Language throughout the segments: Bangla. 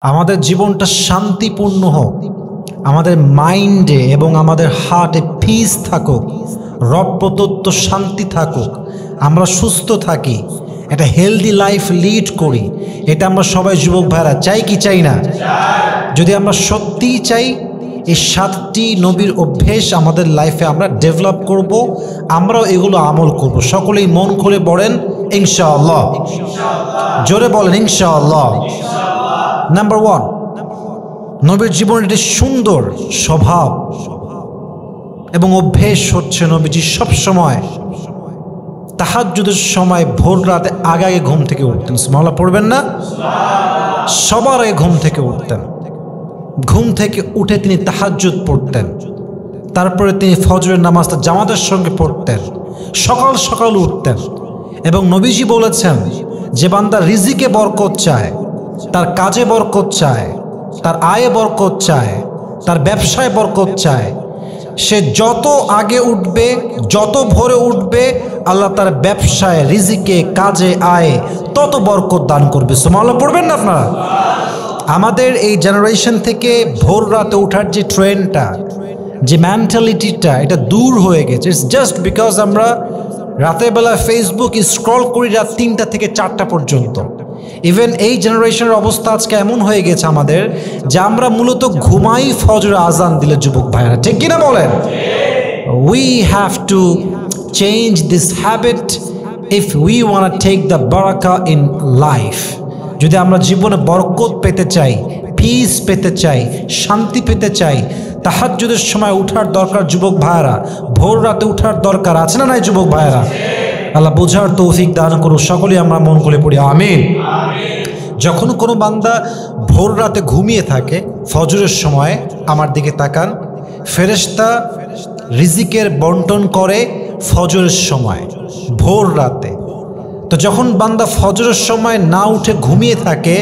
আমাদের জীবনটা শান্তিপূর্ণ হোক, আমাদের মাইন্ডে এবং আমাদের হার্টে পিস থাকুক, রব প্রদত্ত শান্তি থাকুক, আমরা সুস্থ থাকি, একটা হেলদি লাইফ লিড করি। এটা আমরা সবাই যুবক ভাইরা চাই কি চাই না? যদি আমরা সত্যিই চাই, এই 7টি নবীর অভ্যেস আমাদের লাইফে আমরা ডেভেলপ করব, আমরাও এগুলো আমল করব। সকলেই মন খুলে বলেন ইনশাআল্লাহ। জোরে বলেন ইনশাআল্লাহ। নাম্বার 1, নবীর জীবনের একটি সুন্দর স্বভাব এবং অভ্যেস হচ্ছে নবীজি সবসময় তাহাজ্জুদের সময় ভোর রাতে আগে ঘুম থেকে উঠতেন। সুবহানাল্লাহ পড়বেন না? সবার আগে ঘুম থেকে উঠতেন। ঘুম থেকে উঠে তিনি তাহাজ্জুদ পড়তেন, তারপরে তিনি ফজরের নামাজটা জামাতের সঙ্গে পড়তেন, সকাল সকাল উঠতেন। এবং নবীজি বলেছেন, যে বান্দা রিজিকে বরকত চায়, তার কাজে বরকত চায়, তার আয়ে বরকত চায়, তার ব্যবসায় বরকত চায়, সে যত আগে উঠবে, যত ভোরে উঠবে, আল্লাহ তার ব্যবসায়, রিজিকে, কাজে, আয়ে তত বরকত দান করবে। সুবহানাল্লাহ পড়বেন না আপনারা? আমাদের এই জেনারেশন থেকে ভোর রাতে ওঠার যে ট্রেন্ডটা, যে মেন্টালিটিটা, এটা দূর হয়ে গেছে। ইটস জাস্ট বিকজ আমরা রাতের বেলা ফেসবুক স্ক্রল করি রাত 3টা থেকে 4টা পর্যন্ত। ইভেন এই জেনারেশনের অবস্থা আজকে এমন হয়ে গেছে আমাদের, যে আমরা মূলত ঘুমাই ফজরের আজান দিলে, যুবক ভাইরা ঠিক কিনা বলেন? We have to change this habit if we want to take the বারাকা ইন লাইফ। যদি আমরা জীবনে বরকত পেতে চাই, পিস পেতে চাই, শান্তি পেতে চাই, তাহাজ্জুদের সময় উঠার দরকার যুবক ভাইরা। ভোর রাতে উঠার দরকার আছে না নাই যুবক ভাইরা? আল্লাহ বোঝার তৌফিক দান করুন। সকলেই আমরা মন খুলে পড়ি আমিন। যখন কোনো বান্দা ভোর রাতে ঘুমিয়ে থাকে, ফজরের সময় আমার দিকে তাকান, ফেরেশতা রিজিকের বন্টন করে ফজরের সময়, ভোর রাতে। তো যখন বান্দা ফজরের সময় না উঠে ঘুমিয়ে থাকে,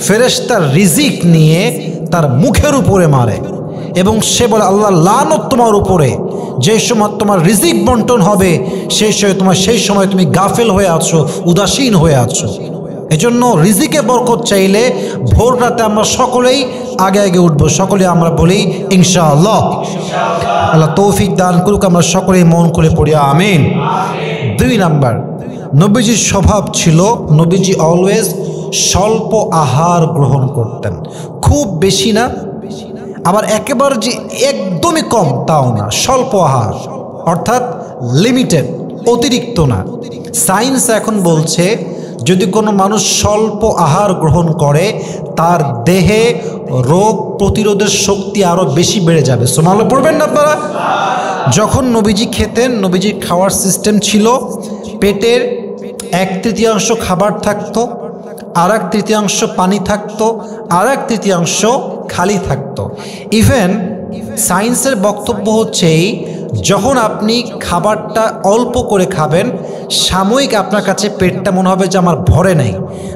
ফেরেশতার রিজিক নিয়ে তার মুখের উপরে মারে এবং সে বলে, আল্লাহ লানত তোমার উপরে, যে সময় তোমার রিজিক বন্টন হবে সেই সময় তুমি গাফেল হয়ে আছো, উদাসীন হয়ে আছো। এজন্য রিজিকে বরকত চাইলে ভোর রাতে আমরা সকলেই আগে উঠবো। সকলে আমরা বলি ইনশাআল্লাহ। আল্লাহ তৌফিক দান করুক। আমরা সকলেই মন করে পড়ি আমিন। 2 নাম্বার, নবীজির স্বভাব ছিল, নবীজি অলওয়েজ স্বল্প আহার গ্রহণ করতেন। খুব বেশি না, আবার একেবারে যে একদমই কম তাও না, স্বল্প আহার, অর্থাৎ লিমিটেড, অতিরিক্ত না। সায়েন্স এখন বলছে, যদি কোনো মানুষ স্বল্প আহার গ্রহণ করে, তার দেহে রোগ প্রতিরোধের শক্তি আরও বেশি বেড়ে যাবে। সুবহানাল্লাহ পড়বেন না আপনারা? যখন নবীজি খেতেন, নবীজির খাওয়ার সিস্টেম ছিল, পেটের 1/3 খাবার থাকতো, আর 1/3 পানি থাকতো, আর 1/3 খালি থাকতো। ইভেন সায়েন্সের বক্তব্য হচ্ছে, যখন আপনি খাবারটা অল্প করে খাবেন, সাময়িক আপনার কাছে পেটটা মনে হবে যে আমার ভরে নাই,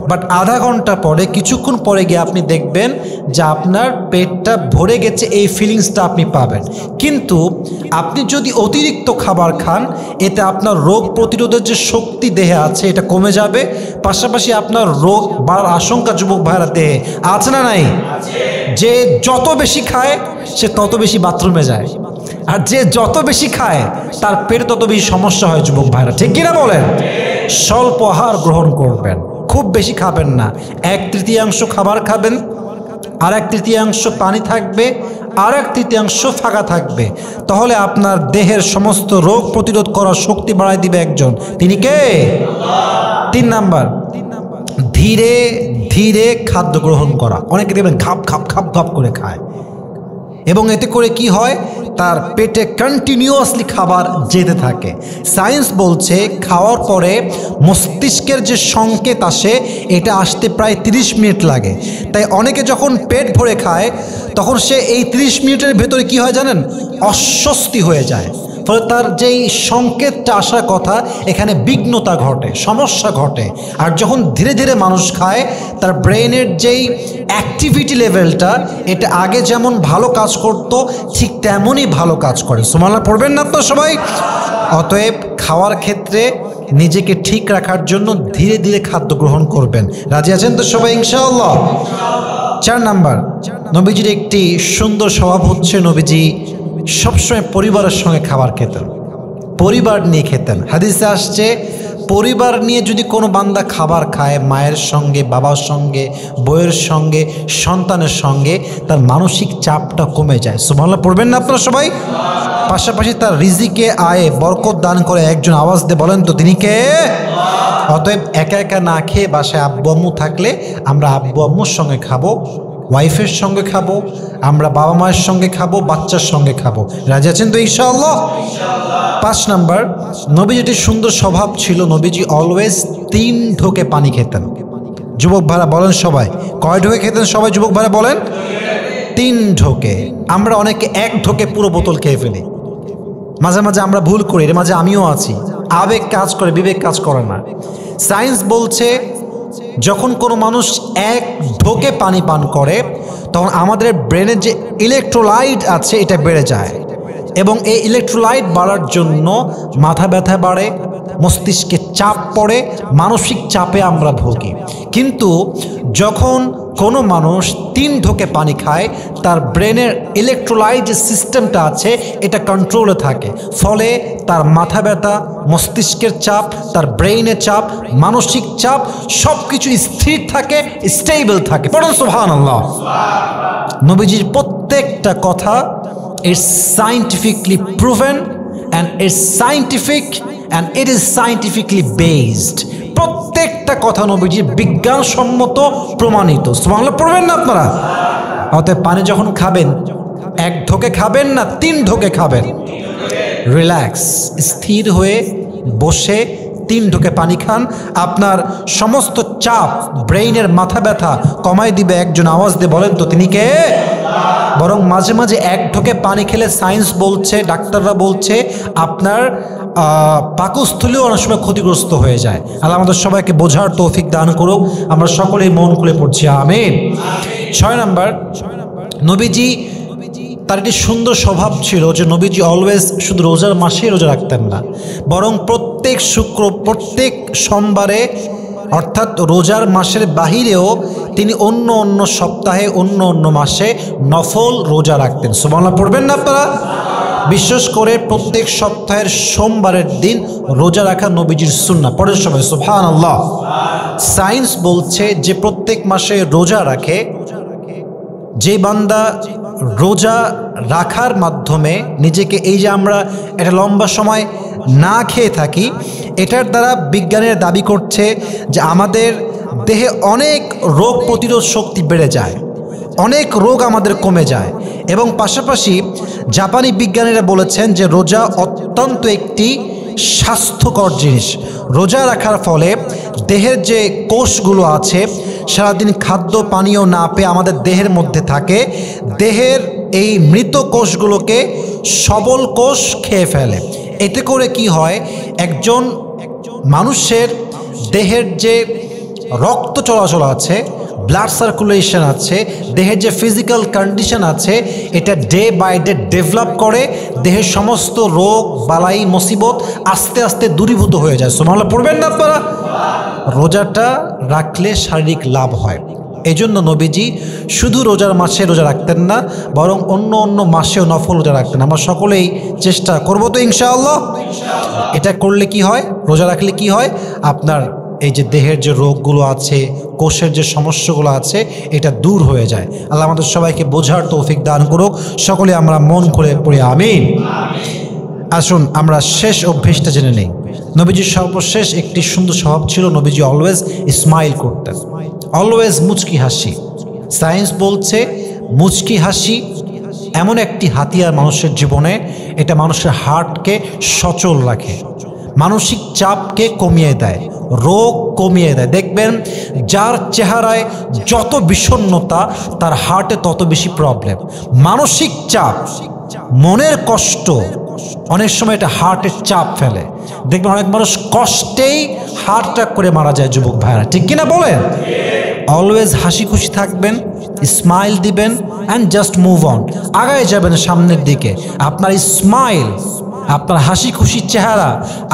বাট আধা ঘন্টা পরে, কিছুক্ষণ পরে গিয়ে আপনি দেখবেন যে আপনার পেটটা ভরে গেছে, এই ফিলিংসটা আপনি পাবেন। কিন্তু আপনি যদি অতিরিক্ত খাবার খান, এতে আপনার রোগ প্রতিরোধের যে শক্তি দেহে আছে এটা কমে যাবে, পাশাপাশি আপনার রোগ বাড়ার আশঙ্কা যুবক ভাইরা দেহে আছে না নাই? যে যত বেশি খায় সে তত বেশি বাথরুমে যায়, আর যে যত বেশি খায় তার পেটে তত বেশি সমস্যা হয় যুবক ভাইরা ঠিক কিনা বলেন? স্বল্প আহার গ্রহণ করবেন, খুব বেশি খাবেন না। 1/3 খাবার খাবেন, আর 1/3 পানি থাকবে, আর 1/3 ফাঁকা থাকবে। তাহলে আপনার দেহের সমস্ত রোগ প্রতিরোধ করার শক্তি বাড়ায় দিবে একজন, তিনি কে? 3 নাম্বার, ধীরে ধীরে খাদ্য গ্রহণ করা। অনেকে দেখবেন খাপ খাপ খাপ খাপ করে খায়, এবং এতে করে কি হয়, তার পেটে কন্টিনিউয়াসলি খাবার যেতে থাকে। সায়েন্স বলছে, খাওয়ার পরে মস্তিষ্কের যে সংকেত আসে, এটা আসতে প্রায় 30 মিনিট লাগে। তাই অনেকে যখন পেট ভরে খায়, তখন সে এই 30 মিনিটের ভেতরে কি হয় জানেন? অস্বস্তি হয়ে যায়। ফলে তার যেই সংকেতটা আসার কথা, এখানে বিঘ্নতা ঘটে, সমস্যা ঘটে। আর যখন ধীরে ধীরে মানুষ খায়, তার ব্রেনের যেই অ্যাক্টিভিটি লেভেলটা, এটা আগে যেমন ভালো কাজ করত, ঠিক তেমনই ভালো কাজ করে। সুবহানাল্লাহ পড়বেন না তো সবাই? অতএব খাওয়ার ক্ষেত্রে নিজেকে ঠিক রাখার জন্য ধীরে ধীরে খাদ্য গ্রহণ করবেন। রাজি আছেন তো সবাই ইনশাআল্লাহ? 4 নাম্বার, নবীজির একটি সুন্দর স্বভাব হচ্ছে নবীজি সবসময় পরিবারের সঙ্গে খাবার খেতেন, পরিবার নিয়ে খেতেন। হাদিসে আসছে পরিবার নিয়ে যদি কোনো বান্দা খাবার খায়, মায়ের সঙ্গে, বাবার সঙ্গে, বউয়ের সঙ্গে, সন্তানের সঙ্গে, তার মানসিক চাপটা কমে যায়। সুবহানাল্লাহ পড়বেন না আপনারা সবাই? পাশাপাশি তার রিজিকে আয়ে বরকত দান করে। একজন আওয়াজ দিয়ে বলেন তো তিনি কে? অতএব একা একা না খেয়ে বাসায় আব্বু আম্মু থাকলে আমরা আব্বু আম্মুর সঙ্গে খাবো, ওয়াইফের সঙ্গে খাবো, আমরা বাবা মায়ের সঙ্গে খাবো, বাচ্চার সঙ্গে খাবো। রাজি আছেন তো ইনশাআল্লাহ? 5 নাম্বার, নবীজির সুন্দর স্বভাব ছিল, নবীজি অলওয়েজ 3 ঢোকে পানি খেতেন। যুবক ভাইরা বলেন সবাই, কয় ঢোকে খেতেন সবাই? যুবক ভাইরা বলেন 3 ঢোকে। আমরা অনেকে 1 ঢোকে পুরো বোতল খেয়ে ফেলি। মাঝে মাঝে আমরা ভুল করি, এর মাঝে আমিও আছি। আবেগ কাজ করে, বিবেক কাজ করে না। সায়েন্স বলছে যখন কোনো মানুষ 1 ঢোকে পানি পান করে তখন আমাদের ব্রেনের যে ইলেকট্রোলাইট আছে এটা বেড়ে যায়, এবং এই ইলেকট্রোলাইট বাড়ার জন্য মাথা ব্যথা বাড়ে, মস্তিষ্কে চাপ পড়ে, মানসিক চাপে আমরা ভুগি। কিন্তু যখন কোনো মানুষ 3 ঢোকে পানি খায় তার ব্রেনের ইলেকট্রোলাইট যে সিস্টেমটা আছে এটা কন্ট্রোলে থাকে, ফলে তার মাথা ব্যথা, মস্তিষ্কের চাপ, তার ব্রেইনের চাপ, মানসিক চাপ সব কিছু স্থির থাকে, স্টেবল থাকে। পড়ুন সুবহানাল্লাহ। নবীজির প্রত্যেকটা কথা is scientifically proven and is scientific and it is scientifically based. প্রত্যেকটা কথা নবীজির বিজ্ঞানসম্মত প্রমাণিত। সুবহানাল্লাহ পড়বেন না আপনারা? অতএব পানি যখন খাবেন 1 ঢোকে খাবেন না 3 ঢোকে খাবেন। রিল্যাক্স, স্থির হয়ে বসে 3 ঢোকে পানি খান। আপনার সমস্ত চাপ, ব্রেইনের মাথা ব্যথা কমাই দিবে। একজন আওয়াজ দিয়ে বলেন তো তিনি কে? বরং মাঝে মাঝে 1 ঢোকে পানি খেলে সায়েন্স বলছে, ডাক্তাররা বলছে আপনার পাকস্থলীও অনেক সময় ক্ষতিগ্রস্ত হয়ে যায়। আল্লাহ আমাদের সবাইকে বোঝার তৌফিক দান করুক। আমরা সকলেই মন খুলে পড়ছি আমিন। 6 নাম্বার, নবীজি তার একটি সুন্দর স্বভাব ছিল যে নবীজি অলওয়েজ শুধু রোজার মাসেই রোজা রাখতেন না, বরং প্রত্যেক সোমবারে অর্থাৎ রোজার মাসের বাহিরেও তিনি অন্য অন্য সপ্তাহে, অন্য অন্য মাসে নফল রোজা রাখতেন। সুবহানাল্লাহ পড়বেন না আপনারা? বিশেষ করে প্রত্যেক সপ্তাহের সোমবারের দিন রোজা রাখা নবীজির সুন্নাহ। পড়েন সবাই সুবহানাল্লাহ। সায়েন্স বলছে যে প্রত্যেক মাসে রোজা রাখে যে বান্দা, রোজা রাখার মাধ্যমে নিজেকে, এই যে আমরা একটা লম্বা সময় না খেয়ে থাকি, এটার দ্বারা বিজ্ঞানের দাবি করছে যে আমাদের দেহে অনেক রোগ প্রতিরোধ শক্তি বেড়ে যায়, অনেক রোগ আমাদের কমে যায়। এবং পাশাপাশি জাপানি বিজ্ঞানীরা বলেছেন যে রোজা অত্যন্ত একটি স্বাস্থ্যকর জিনিস। রোজা রাখার ফলে দেহের যে কোষগুলো আছে সারাদিন খাদ্য পানীয় না পেয়ে আমাদের দেহের মধ্যে থাকে, দেহের এই মৃত কোষগুলোকে সবল কোষ খেয়ে ফেলে। এতে করে কি হয়, একজন মানুষের দেহের যে রক্ত চলাচল আছে, ব্লাড সার্কুলেশন আছে, দেহের যে ফিজিক্যাল কন্ডিশন আছে, এটা ডে বাই ডে ডেভেলপ করে। দেহের সমস্ত রোগ বালাই মুসিবত আস্তে আস্তে দূরীভূত হয়ে যায়। সুবহানাল্লাহ পড়বেন না আপনারা? রোজাটা রাখলে শারীরিক লাভ হয়। এই জন্য নবীজি শুধু রোজার মাসে রোজা রাখতেন না, বরং অন্য অন্য মাসেও নফল রোজা রাখতেন। আমরা সকলেই চেষ্টা করবো তো ইনশাআল্লাহ। এটা করলে কি হয়, রোজা রাখলে কি হয়, আপনার এই যে দেহের যে রোগগুলো আছে, কোষের যে সমস্যাগুলো আছে, এটা দূর হয়ে যায়। আল্লাহ আমাদের সবাইকে বোঝার তৌফিক দান করুক। সকলে আমরা মন খুলে পড়ি আমিন। আসুন আমরা শেষ অভ্যেসটা জেনে নেই। নবীজির সর্বশেষ একটি সুন্দর স্বভাব ছিল, নবীজি অলওয়েজ স্মাইল করতেন, অলওয়েজ মুচকি হাসি। সায়েন্স বলছে মুচকি হাসি এমন একটি হাতিয়ার মানুষের জীবনে, এটা মানুষের হার্টকে সচল রাখে, মানসিক চাপকে কমিয়ে দেয়, রোগ কমিয়ে দেয়। দেখবেন যার চেহারায় যত বিষণ্ণতা তার হার্টে তত বেশি প্রবলেম। মানসিক চাপ, মনের কষ্ট অনেক সময় এটা হার্টের চাপ ফেলে। দেখবেন অনেক মানুষ কষ্টেই হার্ট অ্যাটাক করে মারা যায়। যুবক ভাইরা ঠিক কিনা বলেন? অলওয়েজ হাসি খুশি থাকবেন, স্মাইল দিবেন অ্যান্ড জাস্ট মুভ অন, আগায় যাবেন সামনের দিকে। আপনার স্মাইল আপনার হাসি খুশি চেহারা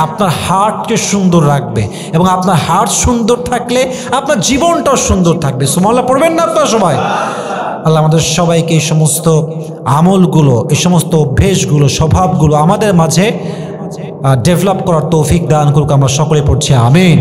আপনার হার্টকে সুন্দর রাখবে, এবং আপনার হার্ট সুন্দর থাকলে আপনার জীবনটাও সুন্দর থাকবে। সুবহানাল্লাহ পড়বেন না আপনারা সবাই? আল্লাহ আমাদের সবাইকে এই সমস্ত আমলগুলো, এই সমস্ত অভ্যেসগুলো, স্বভাবগুলো আমাদের মাঝে ডেভেলপ করার তৌফিক দান করুক। আমরা সকলে পড়ছি আমিন।